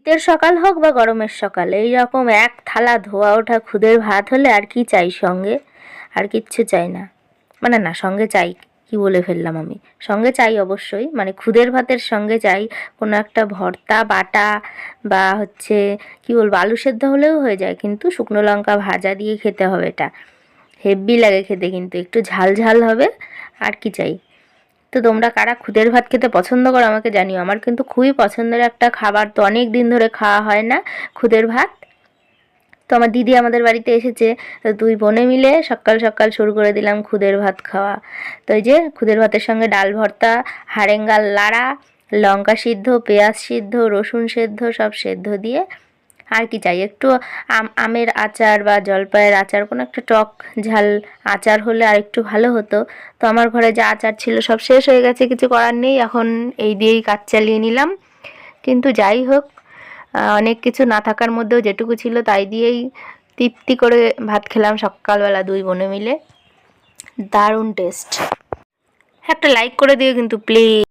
শীতের সকাল হোক বা গরমের সকাল, এই রকম এক থালা ধোয়া ওঠা খুদের ভাত হলে আর কি চাই সঙ্গে? আর কিচ্ছু চাই না। মানে না, সঙ্গে চাই, কি বলে ফেললাম আমি, সঙ্গে চাই অবশ্যই, মানে খুদের ভাতের সঙ্গে চাই কোনো একটা ভর্তা বাটা, বা হচ্ছে কি বলবো, আলু সেদ্ধ হলেও হয়ে যায়, কিন্তু শুকনো লঙ্কা ভাজা দিয়ে খেতে হবে। এটা হেব্বি লাগে খেতে, কিন্তু একটু ঝাল ঝাল হবে। আর কি চাই? তো তোমরা কারা খুদের ভাত খেতে পছন্দ করো আমাকে জানিও। আমার কিন্তু খুবই পছন্দের একটা খাবার, তো অনেক দিন ধরে খাওয়া হয় না খুদের ভাত। তো আমার দিদি আমাদের বাড়িতে এসেছে, তো দুই বোনে মিলে সকাল সকাল শুরু করে দিলাম খুদের ভাত খাওয়া। তো এই যে খুদের ভাতের সঙ্গে ডাল ভর্তা, হাড়েঙ্গার লাড়া, লঙ্কা সিদ্ধ, পেঁয়াজ সিদ্ধ, রসুন সেদ্ধ, সব সেদ্ধ দিয়ে আর কি চাই? একটু আমের আচার বা জলপাইয়ের আচার, কোনো একটা টক ঝাল আচার হলে আর একটু ভালো হতো। তো আমার ঘরে যা আচার ছিল সব শেষ হয়ে গেছে, কিছু করার নেই, এখন এই দিয়েই কাজ চালিয়ে নিলাম। কিন্তু যাই হোক, অনেক কিছু না থাকার মধ্যেও যেটুকু ছিল তাই দিয়েই তৃপ্তি করে ভাত খেলাম সকালবেলা দুই বোনে মিলে। দারুণ টেস্ট। একটা লাইক করে দিও কিন্তু প্লিজ।